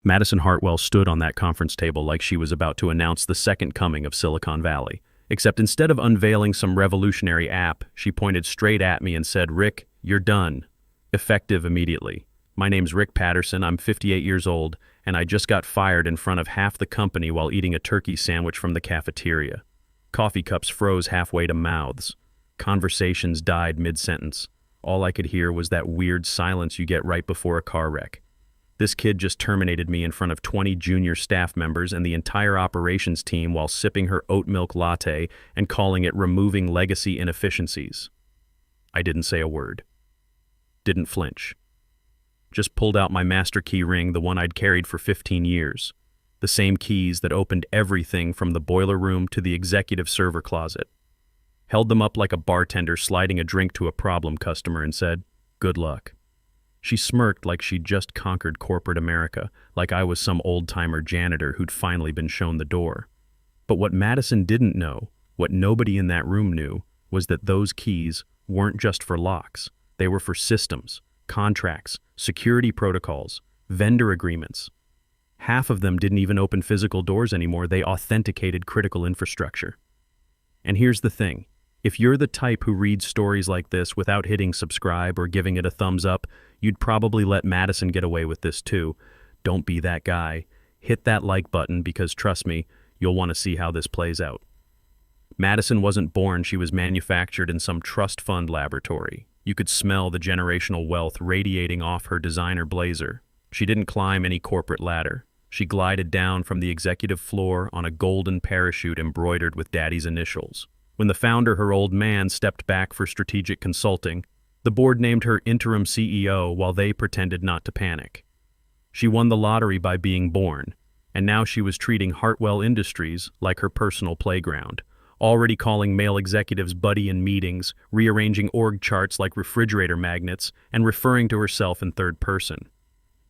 Madison Hartwell stood on that conference table like she was about to announce the second coming of Silicon Valley. Except instead of unveiling some revolutionary app, she pointed straight at me and said, "Rick, you're done. Effective immediately. My name's Rick Patterson, I'm 58 years old, and I just got fired in front of half the company while eating a turkey sandwich from the cafeteria." Coffee cups froze halfway to mouths. Conversations died mid-sentence. All I could hear was that weird silence you get right before a car wreck. This kid just terminated me in front of 20 junior staff members and the entire operations team while sipping her oat milk latte and calling it removing legacy inefficiencies. I didn't say a word. Didn't flinch. Just pulled out my master key ring, the one I'd carried for 15 years. The same keys that opened everything from the boiler room to the executive server closet. Held them up like a bartender sliding a drink to a problem customer and said, "Good luck." She smirked like she'd just conquered corporate America, like I was some old-timer janitor who'd finally been shown the door. But what Madison didn't know, what nobody in that room knew, was that those keys weren't just for locks. They were for systems, contracts, security protocols, vendor agreements. Half of them didn't even open physical doors anymore, they authenticated critical infrastructure. And here's the thing. If you're the type who reads stories like this without hitting subscribe or giving it a thumbs up, you'd probably let Madison get away with this too. Don't be that guy. Hit that like button because trust me, you'll want to see how this plays out. Madison wasn't born, she was manufactured in some trust fund laboratory. You could smell the generational wealth radiating off her designer blazer. She didn't climb any corporate ladder. She glided down from the executive floor on a golden parachute embroidered with Daddy's initials. When the founder, her old man, stepped back for strategic consulting, the board named her interim CEO while they pretended not to panic. She won the lottery by being born, and now she was treating Hartwell Industries like her personal playground, already calling male executives buddy in meetings, rearranging org charts like refrigerator magnets, and referring to herself in third person.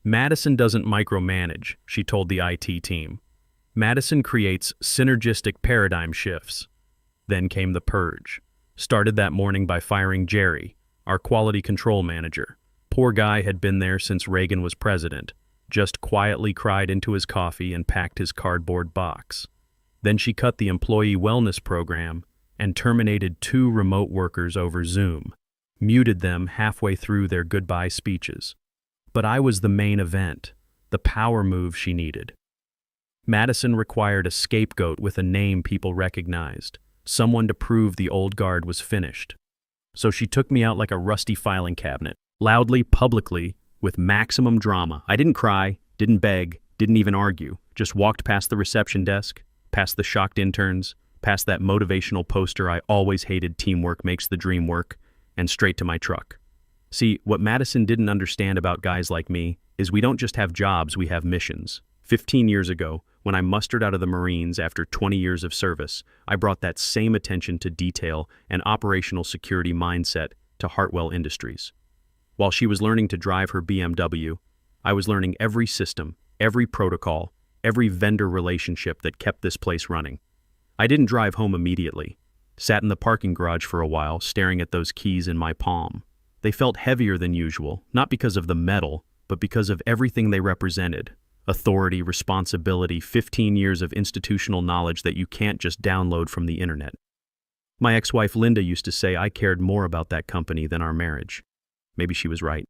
Madison doesn't micromanage, she told the IT team. Madison creates synergistic paradigm shifts. Then came the purge. Started that morning by firing Jerry, our quality control manager. Poor guy had been there since Reagan was president, just quietly cried into his coffee and packed his cardboard box. Then she cut the employee wellness program and terminated 2 remote workers over Zoom, muted them halfway through their goodbye speeches. But I was the main event, the power move she needed. Madison required a scapegoat with a name people recognized. Someone to prove the old guard was finished. So she took me out like a rusty filing cabinet, loudly, publicly, with maximum drama. I didn't cry, didn't beg, didn't even argue, just walked past the reception desk, past the shocked interns, past that motivational poster I always hated, "Teamwork makes the dream work," and straight to my truck. See, what Madison didn't understand about guys like me is we don't just have jobs, we have missions. 15 years ago, when I mustered out of the Marines after 20 years of service, I brought that same attention to detail and operational security mindset to Hartwell Industries. While she was learning to drive her BMW, I was learning every system, every protocol, every vendor relationship that kept this place running. I didn't drive home immediately. Sat in the parking garage for a while, staring at those keys in my palm. They felt heavier than usual, not because of the metal, but because of everything they represented. Authority, responsibility, 15 years of institutional knowledge that you can't just download from the internet. My ex-wife Linda used to say I cared more about that company than our marriage. Maybe she was right.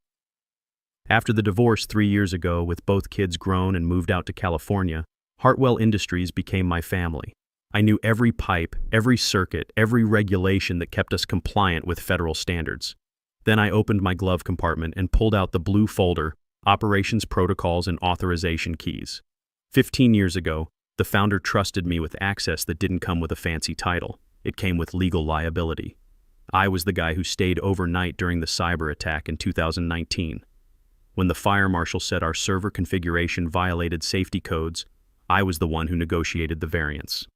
After the divorce 3 years ago, with both kids grown and moved out to California, Hartwell Industries became my family. I knew every pipe, every circuit, every regulation that kept us compliant with federal standards. Then I opened my glove compartment and pulled out the blue folder, Operations Protocols and Authorization Keys. 15 years ago, the founder trusted me with access that didn't come with a fancy title. It came with legal liability. I was the guy who stayed overnight during the cyber attack in 2019. When the fire marshal said our server configuration violated safety codes, I was the one who negotiated the variance.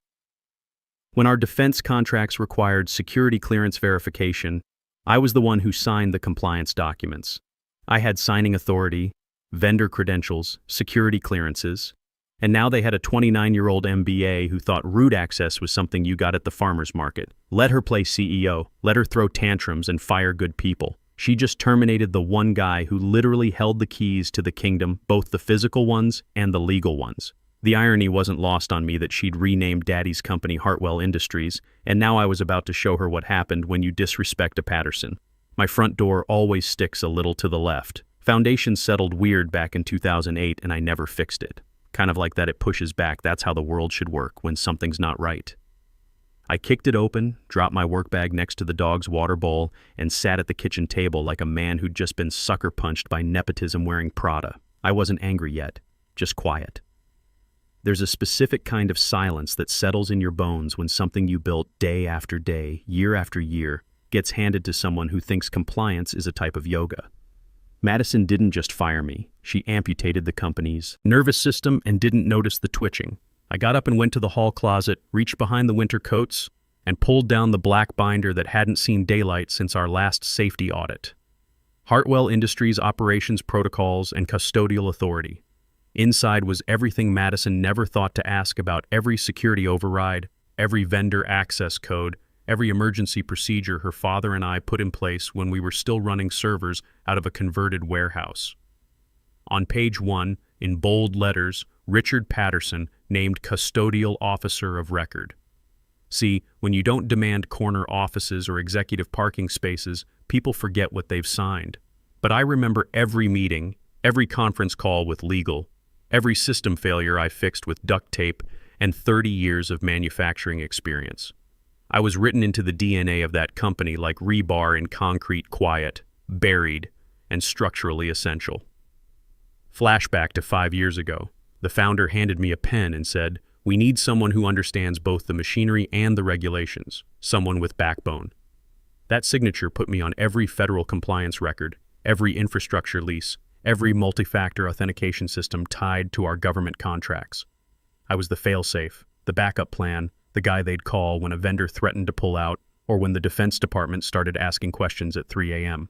When our defense contracts required security clearance verification, I was the one who signed the compliance documents. I had signing authority, vendor credentials, security clearances, and now they had a 29-year-old MBA who thought root access was something you got at the farmer's market. Let her play CEO, let her throw tantrums and fire good people. She just terminated the one guy who literally held the keys to the kingdom, both the physical ones and the legal ones. The irony wasn't lost on me that she'd renamed Daddy's company Hartwell Industries, and now I was about to show her what happened when you disrespect a Patterson. My front door always sticks a little to the left. Foundation settled weird back in 2008 and I never fixed it. Kind of like that it pushes back, that's how the world should work when something's not right. I kicked it open, dropped my work bag next to the dog's water bowl, and sat at the kitchen table like a man who'd just been sucker punched by nepotism wearing Prada. I wasn't angry yet, just quiet. There's a specific kind of silence that settles in your bones when something you built day after day, year after year, gets handed to someone who thinks compliance is a type of yoga. Madison didn't just fire me, she amputated the company's nervous system and didn't notice the twitching. I got up and went to the hall closet, reached behind the winter coats, and pulled down the black binder that hadn't seen daylight since our last safety audit. Hartwell Industries Operations Protocols and Custodial Authority. Inside was everything Madison never thought to ask about: every security override, every vendor access code, every emergency procedure her father and I put in place when we were still running servers out of a converted warehouse. On page 1, in bold letters, Richard Patterson named Custodial Officer of Record. See, when you don't demand corner offices or executive parking spaces, people forget what they've signed. But I remember every meeting, every conference call with legal, every system failure I fixed with duct tape, and 30 years of manufacturing experience. I was written into the DNA of that company like rebar in concrete, quiet, buried, and structurally essential. Flashback to 5 years ago. The founder handed me a pen and said, "We need someone who understands both the machinery and the regulations, someone with backbone." That signature put me on every federal compliance record, every infrastructure lease, every multi-factor authentication system tied to our government contracts. I was the fail-safe, the backup plan, the guy they'd call when a vendor threatened to pull out or when the Defense Department started asking questions at 3 a.m.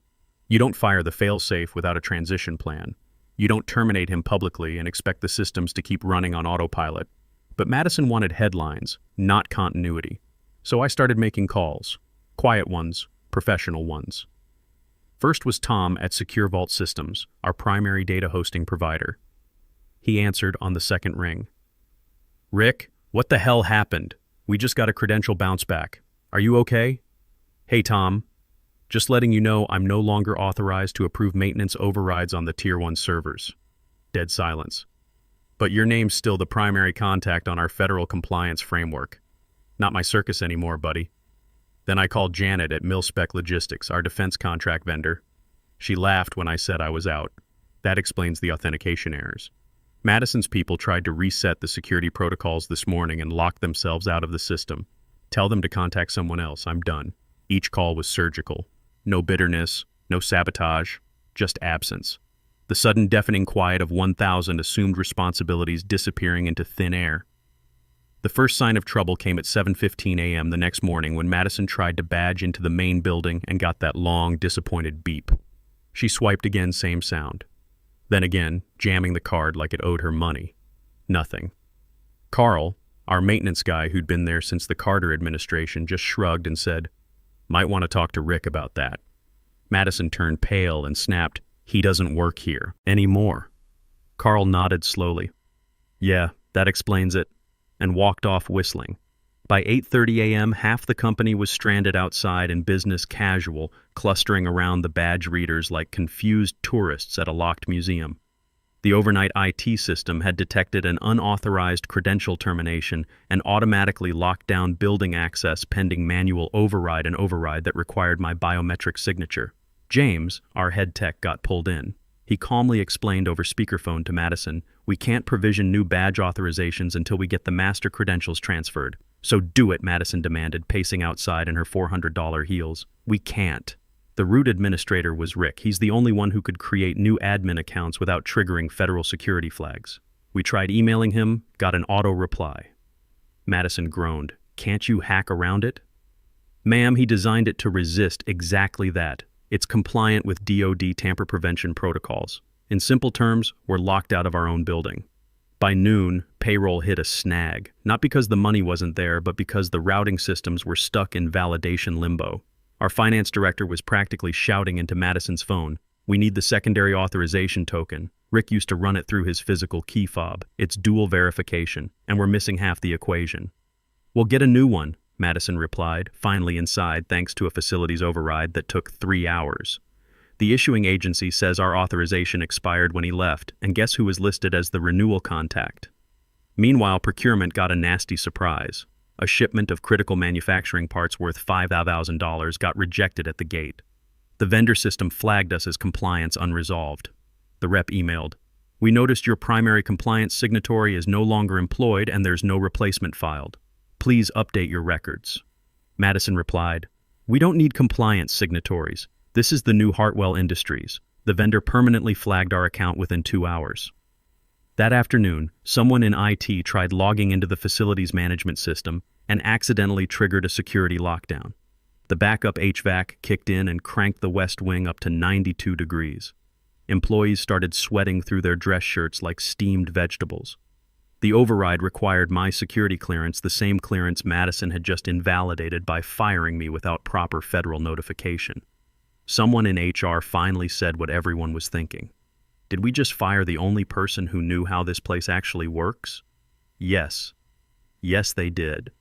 You don't fire the fail-safe without a transition plan. You don't terminate him publicly and expect the systems to keep running on autopilot. But Madison wanted headlines, not continuity. So I started making calls. Quiet ones, professional ones. First was Tom at Secure Vault Systems, our primary data hosting provider. He answered on the second ring. "Rick, what the hell happened? We just got a credential bounce back. Are you okay?" "Hey Tom, just letting you know I'm no longer authorized to approve maintenance overrides on the Tier 1 servers." Dead silence. "But your name's still the primary contact on our federal compliance framework. Not my circus anymore, buddy." Then I called Janet at Milspec Logistics, our defense contract vendor. She laughed when I said I was out. That explains the authentication errors. Madison's people tried to reset the security protocols this morning and locked themselves out of the system. Tell them to contact someone else, I'm done. Each call was surgical. No bitterness, no sabotage, just absence. The sudden deafening quiet of 1,000 assumed responsibilities disappearing into thin air. The first sign of trouble came at 7:15 a.m. the next morning when Madison tried to badge into the main building and got that long, disappointed beep. She swiped again, same sound. Then again, jamming the card like it owed her money. Nothing. Carl, our maintenance guy who'd been there since the Carter administration, just shrugged and said, "Might want to talk to Rick about that." Madison turned pale and snapped, "He doesn't work here anymore." Carl nodded slowly. "Yeah, that explains it," and walked off whistling. By 8:30 a.m., half the company was stranded outside in business casual, clustering around the badge readers like confused tourists at a locked museum. The overnight IT system had detected an unauthorized credential termination and automatically locked down building access pending manual override that required my biometric signature. James, our head tech, got pulled in. He calmly explained over speakerphone to Madison, "We can't provision new badge authorizations until we get the master credentials transferred." "So do it," Madison demanded, pacing outside in her $400 heels. "We can't." The root administrator was Rick. He's the only one who could create new admin accounts without triggering federal security flags. We tried emailing him, got an auto reply. Madison groaned. "Can't you hack around it?" "Ma'am, he designed it to resist exactly that. It's compliant with DoD tamper prevention protocols. In simple terms, we're locked out of our own building." By noon, payroll hit a snag, not because the money wasn't there, but because the routing systems were stuck in validation limbo. Our finance director was practically shouting into Madison's phone, "We need the secondary authorization token. Rick used to run it through his physical key fob. It's dual verification, and we're missing half the equation." "We'll get a new one," Madison replied, finally inside thanks to a facilities override that took 3 hours. The issuing agency says our authorization expired when he left, and guess who was listed as the renewal contact? Meanwhile, procurement got a nasty surprise. A shipment of critical manufacturing parts worth $5,000 got rejected at the gate. The vendor system flagged us as compliance unresolved. The rep emailed, "We noticed your primary compliance signatory is no longer employed and there's no replacement filed. Please update your records." Madison replied, "We don't need compliance signatories. This is the new Hartwell Industries. The vendor permanently flagged our account within 2 hours." That afternoon, someone in IT tried logging into the facilities management system and accidentally triggered a security lockdown. The backup HVAC kicked in and cranked the West Wing up to 92 degrees. Employees started sweating through their dress shirts like steamed vegetables. The override required my security clearance, the same clearance Madison had just invalidated by firing me without proper federal notification. Someone in HR finally said what everyone was thinking. Did we just fire the only person who knew how this place actually works? Yes. Yes, they did.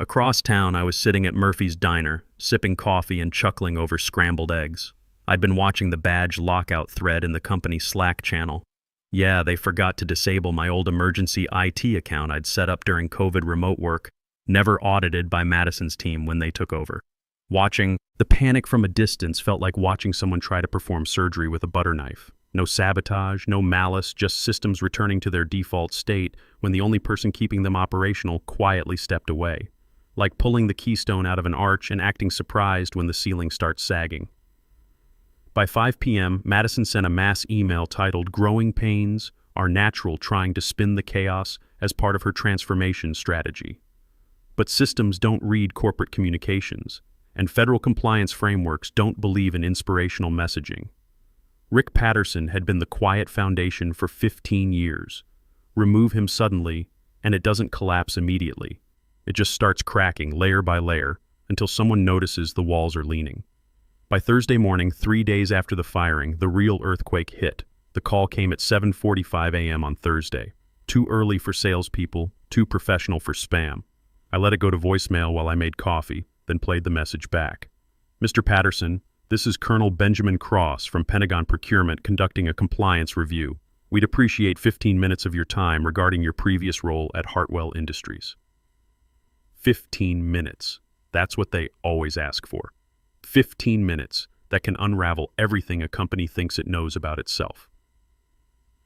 Across town, I was sitting at Murphy's Diner, sipping coffee and chuckling over scrambled eggs. I'd been watching the badge lockout thread in the company Slack channel. Yeah, they forgot to disable my old emergency IT account I'd set up during COVID remote work, never audited by Madison's team when they took over. Watching the panic from a distance felt like watching someone try to perform surgery with a butter knife. No sabotage, no malice, just systems returning to their default state when the only person keeping them operational quietly stepped away. Like pulling the keystone out of an arch and acting surprised when the ceiling starts sagging. By 5 p.m., Madison sent a mass email titled "Growing Pains Are Natural," trying to spin the chaos as part of her transformation strategy. But systems don't read corporate communications, and federal compliance frameworks don't believe in inspirational messaging. Rick Patterson had been the quiet foundation for 15 years. Remove him suddenly, and it doesn't collapse immediately. It just starts cracking layer by layer until someone notices the walls are leaning. By Thursday morning, 3 days after the firing, the real earthquake hit. The call came at 7:45 a.m. on Thursday. Too early for salespeople, too professional for spam. I let it go to voicemail while I made coffee, then played the message back. "Mr. Patterson, this is Colonel Benjamin Cross from Pentagon Procurement conducting a compliance review. We'd appreciate 15 minutes of your time regarding your previous role at Hartwell Industries." 15 minutes. That's what they always ask for. 15 minutes that can unravel everything a company thinks it knows about itself.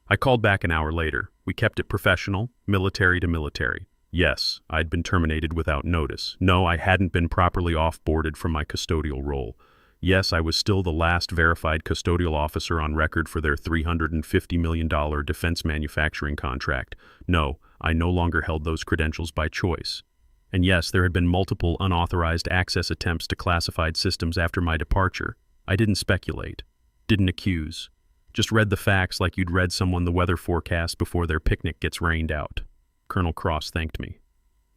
I called back an hour later. We kept it professional, military to military. Yes, I'd been terminated without notice. No, I hadn't been properly off-boarded from my custodial role. Yes, I was still the last verified custodial officer on record for their $350 million defense manufacturing contract. No, I no longer held those credentials by choice. And yes, there had been multiple unauthorized access attempts to classified systems after my departure. I didn't speculate, didn't accuse, just read the facts like you'd read someone the weather forecast before their picnic gets rained out. Colonel Cross thanked me.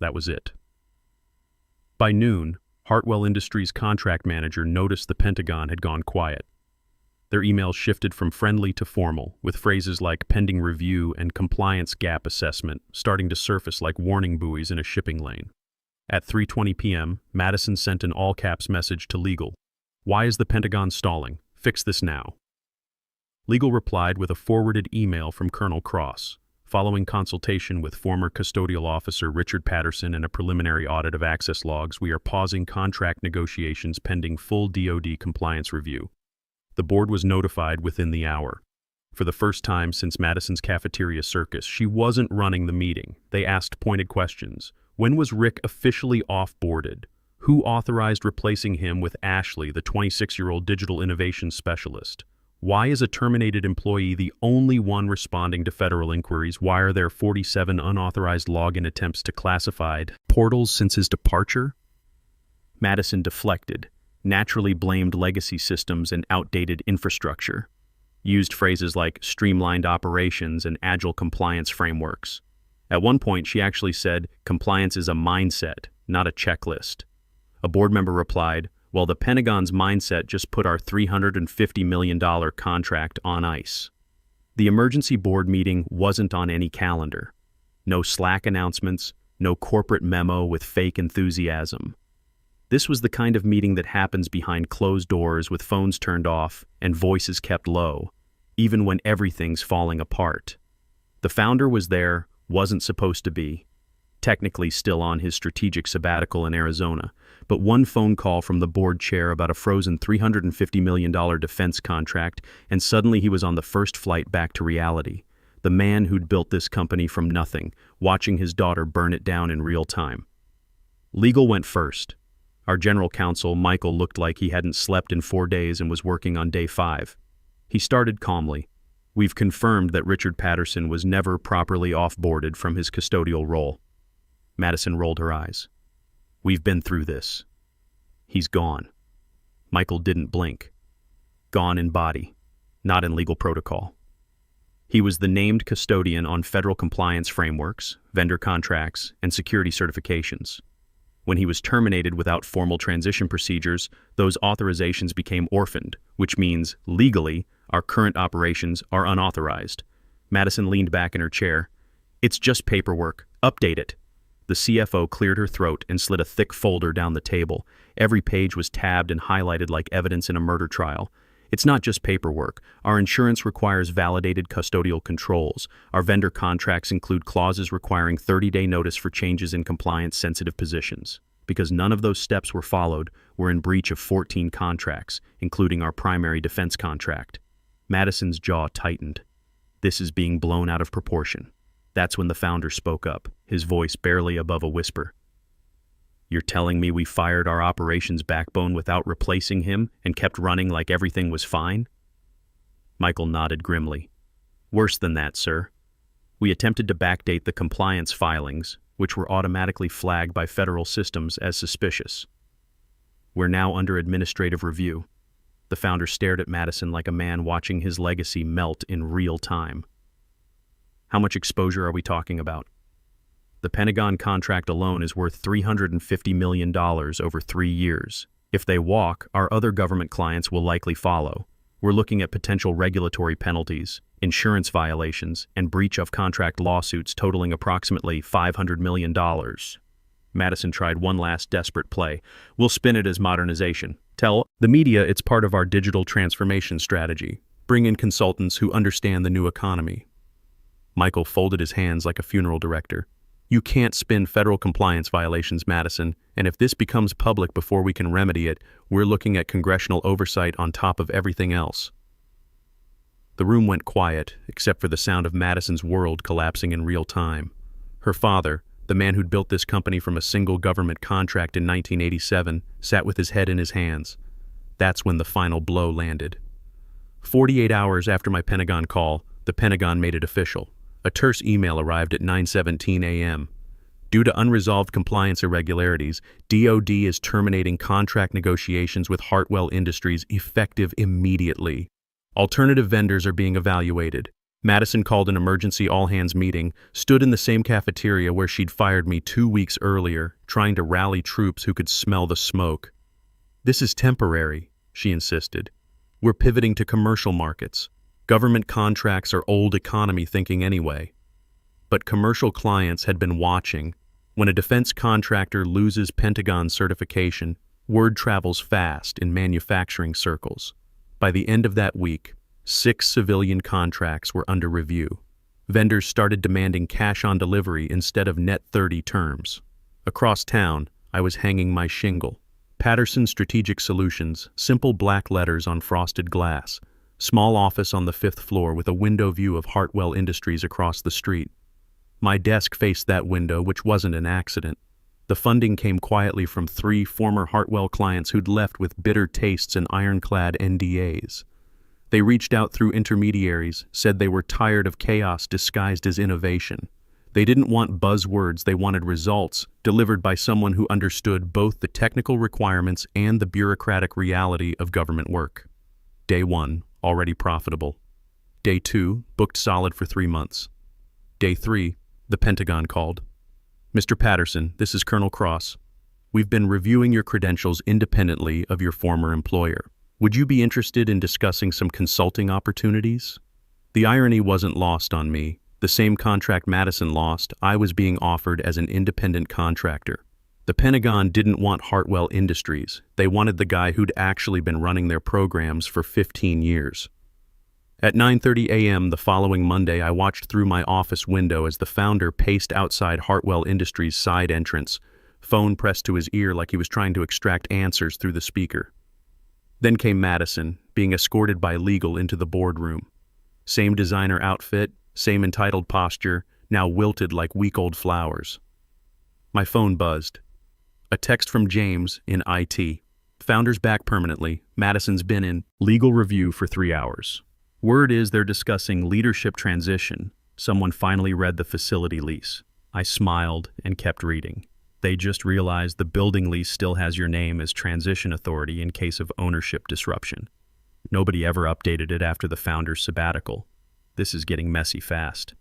That was it. By noon, Hartwell Industries' contract manager noticed the Pentagon had gone quiet. Their emails shifted from friendly to formal, with phrases like pending review and compliance gap assessment starting to surface like warning buoys in a shipping lane. At 3:20 p.m., Madison sent an all-caps message to legal. "Why is the Pentagon stalling? Fix this now." Legal replied with a forwarded email from Colonel Cross. Following consultation with former custodial officer Richard Patterson and a preliminary audit of access logs, we are pausing contract negotiations pending full DoD compliance review. The board was notified within the hour. For the first time since Madison's cafeteria circus, she wasn't running the meeting. They asked pointed questions. When was Rick officially off-boarded? Who authorized replacing him with Ashley, the 26-year-old digital innovation specialist? Why is a terminated employee the only one responding to federal inquiries? Why are there 47 unauthorized login attempts to classified portals since his departure? Madison deflected, naturally blamed legacy systems and outdated infrastructure, used phrases like streamlined operations and agile compliance frameworks. At one point, she actually said, "Compliance is a mindset, not a checklist." A board member replied, Well, the Pentagon's mindset just put our $350 million contract on ice. The emergency board meeting wasn't on any calendar. No Slack announcements, no corporate memo with fake enthusiasm. This was the kind of meeting that happens behind closed doors with phones turned off and voices kept low, even when everything's falling apart. The founder was there, wasn't supposed to be, technically still on his strategic sabbatical in Arizona, but one phone call from the board chair about a frozen $350 million defense contract, and suddenly he was on the first flight back to reality. The man who'd built this company from nothing, watching his daughter burn it down in real time. Legal went first. Our general counsel, Michael, looked like he hadn't slept in 4 days and was working on day 5. He started calmly. We've confirmed that Richard Patterson was never properly off-boarded from his custodial role. Madison rolled her eyes. We've been through this. He's gone. Michael didn't blink. Gone in body, not in legal protocol. He was the named custodian on federal compliance frameworks, vendor contracts, and security certifications. When he was terminated without formal transition procedures, those authorizations became orphaned, which means, legally, our current operations are unauthorized. Madison leaned back in her chair. It's just paperwork. Update it. The CFO cleared her throat and slid a thick folder down the table. Every page was tabbed and highlighted like evidence in a murder trial. It's not just paperwork. Our insurance requires validated custodial controls. Our vendor contracts include clauses requiring 30-day notice for changes in compliance-sensitive positions. Because none of those steps were followed, we're in breach of 14 contracts, including our primary defense contract. Madison's jaw tightened. This is being blown out of proportion. That's when the founder spoke up, his voice barely above a whisper. You're telling me we fired our operations backbone without replacing him and kept running like everything was fine? Michael nodded grimly. Worse than that, sir. We attempted to backdate the compliance filings, which were automatically flagged by federal systems as suspicious. We're now under administrative review. The founder stared at Madison like a man watching his legacy melt in real time. How much exposure are we talking about? The Pentagon contract alone is worth $350 million over 3 years. If they walk, our other government clients will likely follow. We're looking at potential regulatory penalties, insurance violations, and breach of contract lawsuits totaling approximately $500 million. Madison tried one last desperate play. We'll spin it as modernization. Tell the media it's part of our digital transformation strategy. Bring in consultants who understand the new economy. Michael folded his hands like a funeral director. You can't spin federal compliance violations, Madison, and if this becomes public before we can remedy it, we're looking at congressional oversight on top of everything else. The room went quiet, except for the sound of Madison's world collapsing in real time. Her father, the man who'd built this company from a single government contract in 1987, sat with his head in his hands. That's when the final blow landed. 48 hours after my Pentagon call, the Pentagon made it official. A terse email arrived at 9:17 a.m. Due to unresolved compliance irregularities, DoD is terminating contract negotiations with Hartwell Industries effective immediately. Alternative vendors are being evaluated. Madison called an emergency all-hands meeting, stood in the same cafeteria where she'd fired me 2 weeks earlier, trying to rally troops who could smell the smoke. This is temporary, she insisted. We're pivoting to commercial markets. Government contracts are old economy thinking anyway. But commercial clients had been watching. When a defense contractor loses Pentagon certification, word travels fast in manufacturing circles. By the end of that week, 6 civilian contracts were under review. Vendors started demanding cash on delivery instead of net 30 terms. Across town, I was hanging my shingle. Patterson Strategic Solutions, simple black letters on frosted glass. Small office on the 5th floor with a window view of Hartwell Industries across the street. My desk faced that window, which wasn't an accident. The funding came quietly from 3 former Hartwell clients who'd left with bitter tastes and ironclad NDAs. They reached out through intermediaries, said they were tired of chaos disguised as innovation. They didn't want buzzwords, they wanted results, delivered by someone who understood both the technical requirements and the bureaucratic reality of government work. Day 1. Already profitable. Day 2, booked solid for 3 months. Day 3, the Pentagon called. Mr. Patterson, this is Colonel Cross. We've been reviewing your credentials independently of your former employer. Would you be interested in discussing some consulting opportunities? The irony wasn't lost on me. The same contract Madison lost, I was being offered as an independent contractor. The Pentagon didn't want Hartwell Industries. They wanted the guy who'd actually been running their programs for 15 years. At 9:30 a.m. the following Monday, I watched through my office window as the founder paced outside Hartwell Industries' side entrance, phone pressed to his ear like he was trying to extract answers through the speaker. Then came Madison, being escorted by legal into the boardroom. Same designer outfit, same entitled posture, now wilted like week-old flowers. My phone buzzed. A text from James in IT. Founder's back permanently. Madison's been in legal review for 3 hours. Word is they're discussing leadership transition. Someone finally read the facility lease. I smiled and kept reading. They just realized the building lease still has your name as transition authority in case of ownership disruption. Nobody ever updated it after the founder's sabbatical. This is getting messy fast.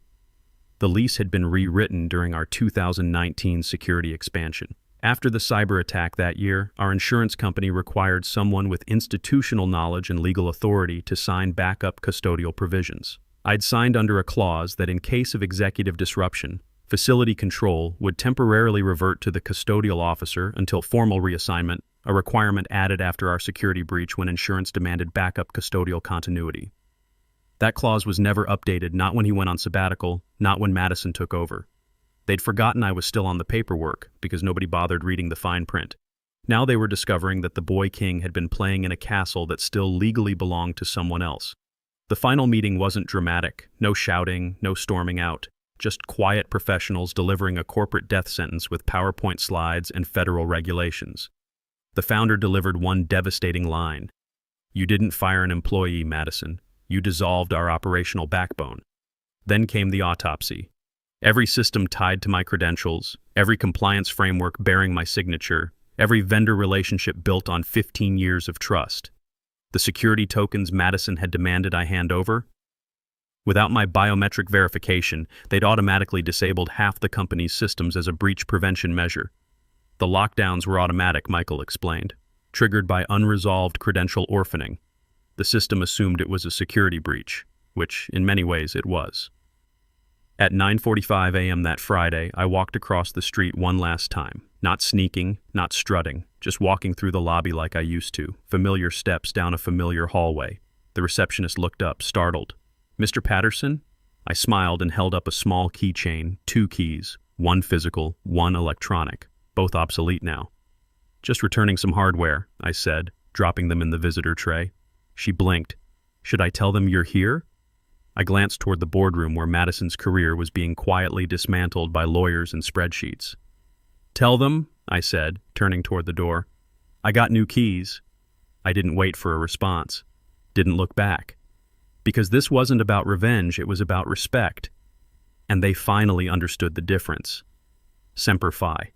The lease had been rewritten during our 2019 security expansion. After the cyber attack that year, our insurance company required someone with institutional knowledge and legal authority to sign backup custodial provisions. I'd signed under a clause that in case of executive disruption, facility control would temporarily revert to the custodial officer until formal reassignment, a requirement added after our security breach when insurance demanded backup custodial continuity. That clause was never updated, not when he went on sabbatical, not when Madison took over. They'd forgotten I was still on the paperwork because nobody bothered reading the fine print. Now they were discovering that the boy king had been playing in a castle that still legally belonged to someone else. The final meeting wasn't dramatic, no shouting, no storming out, just quiet professionals delivering a corporate death sentence with PowerPoint slides and federal regulations. The founder delivered one devastating line. "You didn't fire an employee, Madison. You dissolved our operational backbone." Then came the autopsy. Every system tied to my credentials, every compliance framework bearing my signature, every vendor relationship built on 15 years of trust. The security tokens Madison had demanded I hand over? Without my biometric verification, they'd automatically disabled half the company's systems as a breach prevention measure. The lockdowns were automatic, Michael explained, triggered by unresolved credential orphaning. The system assumed it was a security breach, which in many ways it was. At 9:45 a.m. that Friday, I walked across the street one last time, not sneaking, not strutting, just walking through the lobby like I used to, familiar steps down a familiar hallway. The receptionist looked up, startled. "Mr. Patterson?" I smiled and held up a small keychain, 2 keys, one physical, one electronic, both obsolete now. "Just returning some hardware," I said, dropping them in the visitor tray. She blinked. "Should I tell them you're here?" I glanced toward the boardroom where Madison's career was being quietly dismantled by lawyers and spreadsheets. "Tell them," I said, turning toward the door. "I got new keys." I didn't wait for a response. Didn't look back. Because this wasn't about revenge, it was about respect. And they finally understood the difference. Semper Fi.